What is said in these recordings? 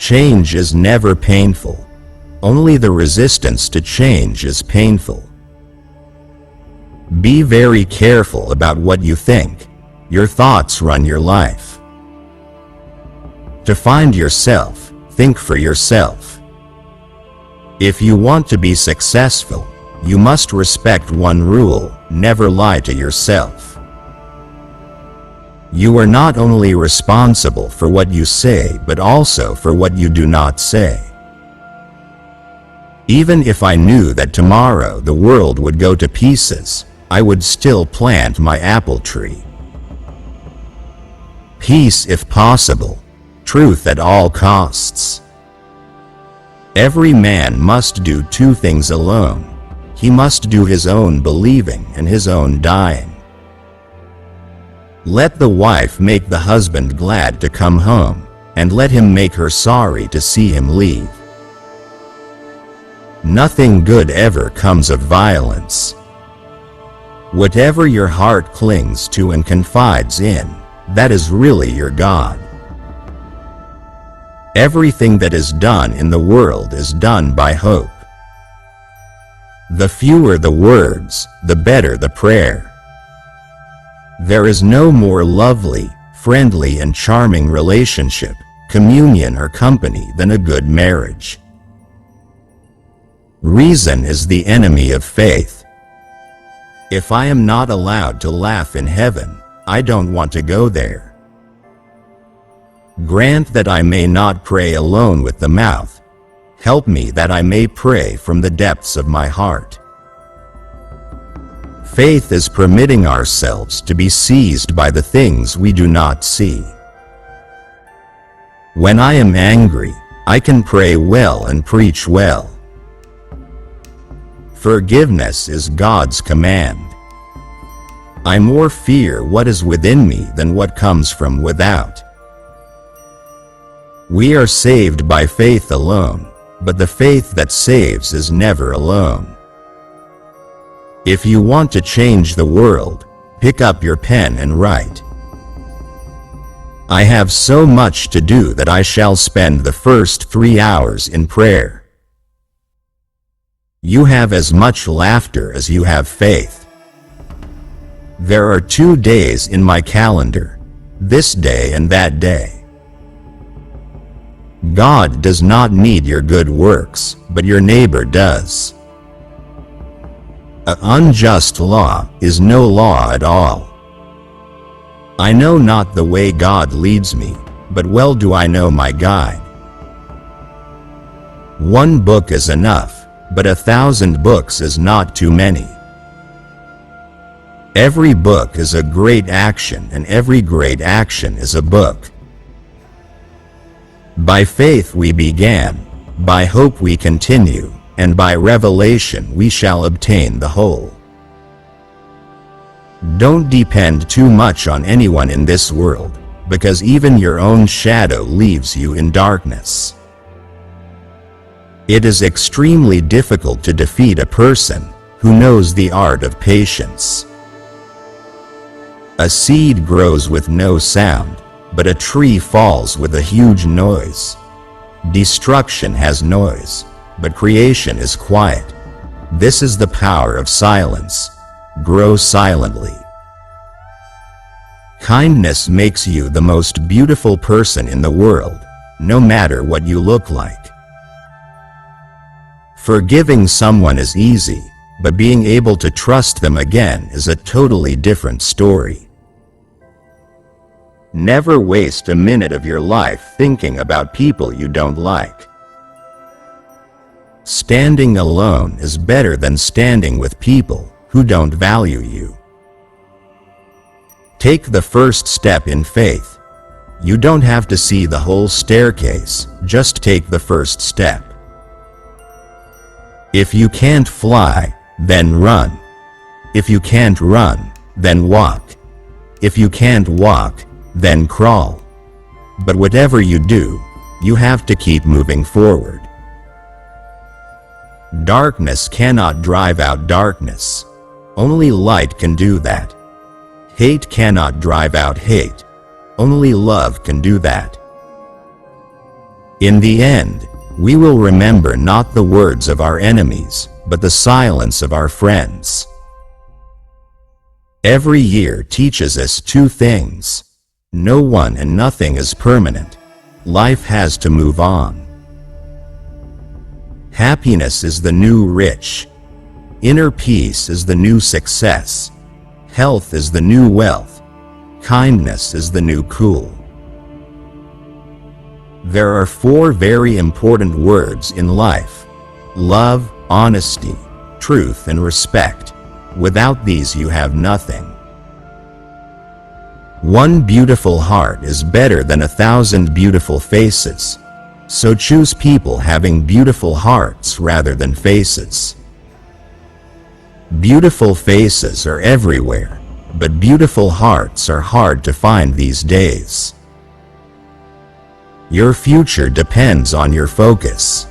Change is never painful. Only the resistance to change is painful. Be very careful about what you think. Your thoughts run your life. To find yourself, think for yourself. If you want to be successful, you must respect one rule: never lie to yourself. You are not only responsible for what you say, but also for what you do not say. Even if I knew that tomorrow the world would go to pieces, I would still plant my apple tree. Peace if possible, truth at all costs. Every man must do two things alone. He must do his own believing and his own dying. Let the wife make the husband glad to come home, and let him make her sorry to see him leave. Nothing good ever comes of violence. Whatever your heart clings to and confides in, that is really your God. Everything that is done in the world is done by hope. The fewer the words, the better the prayer. There is no more lovely, friendly and charming relationship, communion or company than a good marriage. Reason is the enemy of faith. If I am not allowed to laugh in heaven, I don't want to go there. Grant that I may not pray alone with the mouth. Help me that I may pray from the depths of my heart. Faith is permitting ourselves to be seized by the things we do not see. When I am angry, I can pray well and preach well. Forgiveness is God's command. I more fear what is within me than what comes from without. We are saved by faith alone, but the faith that saves is never alone. If you want to change the world, pick up your pen and write. I have so much to do that I shall spend the first 3 hours in prayer. You have as much laughter as you have faith. There are 2 days in my calendar, this day and that day. God does not need your good works, but your neighbor does. An unjust law is no law at all. I know not the way God leads me, but well do I know my guide. One book is enough, but 1,000 books is not too many. Every book is a great action, and every great action is a book. By faith we began, by hope we continue, and by revelation we shall obtain the whole. Don't depend too much on anyone in this world, because even your own shadow leaves you in darkness. It is extremely difficult to defeat a person who knows the art of patience. A seed grows with no sound, but a tree falls with a huge noise. Destruction has noise, but creation is quiet. This is the power of silence. Grow silently. Kindness makes you the most beautiful person in the world, no matter what you look like. Forgiving someone is easy, but being able to trust them again is a totally different story. Never waste a minute of your life thinking about people you don't like. Standing alone is better than standing with people who don't value you. Take the first step in faith. You don't have to see the whole staircase, just take the first step. If you can't fly, then run. If you can't run, then walk. If you can't walk, then crawl. But whatever you do, you have to keep moving forward. Darkness cannot drive out darkness. Only light can do that. Hate cannot drive out hate. Only love can do that. In the end, we will remember not the words of our enemies, but the silence of our friends. Every year teaches us two things. No one and nothing is permanent. Life has to move on. Happiness is the new rich. Inner peace is the new success. Health is the new wealth. Kindness is the new cool. There are four very important words in life: love, honesty, truth, and respect. Without these you have nothing. One beautiful heart is better than 1,000 beautiful faces. So choose people having beautiful hearts rather than faces. Beautiful faces are everywhere, but beautiful hearts are hard to find these days. Your future depends on your focus.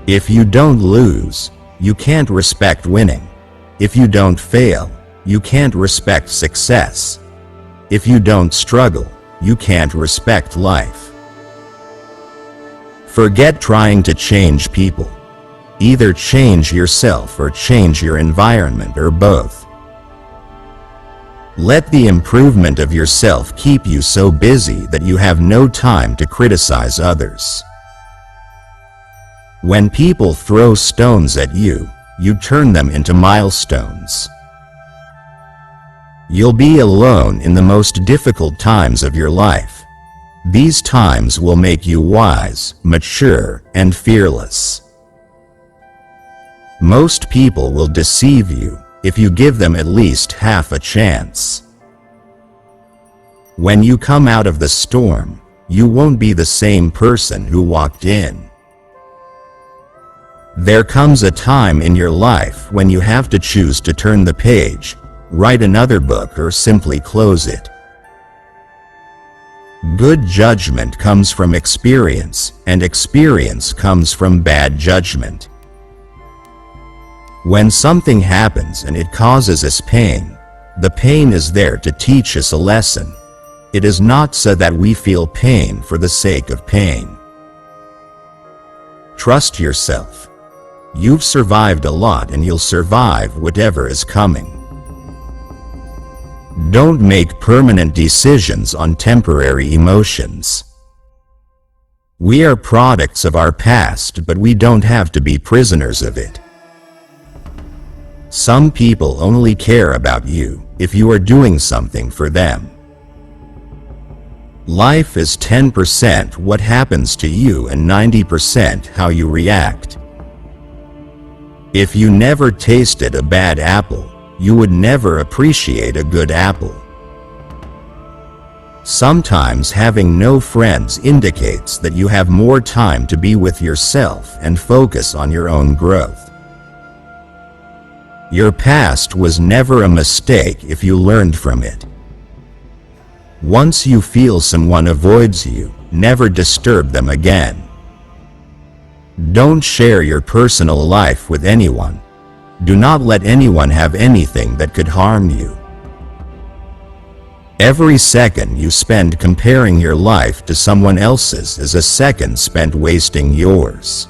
If you don't lose, you can't respect winning. If you don't fail, you can't respect success. If you don't struggle, you can't respect life. Forget trying to change people. Either change yourself or change your environment, or both. Let the improvement of yourself keep you so busy that you have no time to criticize others. When people throw stones at you, you turn them into milestones. You'll be alone in the most difficult times of your life. These times will make you wise, mature, and fearless. Most people will deceive you if you give them at least half a chance. When you come out of the storm, you won't be the same person who walked in. There comes a time in your life when you have to choose to turn the page, write another book, or simply close it. Good judgment comes from experience, and experience comes from bad judgment. When something happens and it causes us pain, the pain is there to teach us a lesson. It is not so that we feel pain for the sake of pain. Trust yourself. You've survived a lot and you'll survive whatever is coming. Don't make permanent decisions on temporary emotions. We are products of our past, but we don't have to be prisoners of it. Some people only care about you if you are doing something for them. Life is 10% what happens to you and 90% how you react. If you never tasted a bad apple, you would never appreciate a good apple. Sometimes having no friends indicates that you have more time to be with yourself and focus on your own growth. Your past was never a mistake if you learned from it. Once you feel someone avoids you, never disturb them again. Don't share your personal life with anyone. Do not let anyone have anything that could harm you. Every second you spend comparing your life to someone else's is a second spent wasting yours.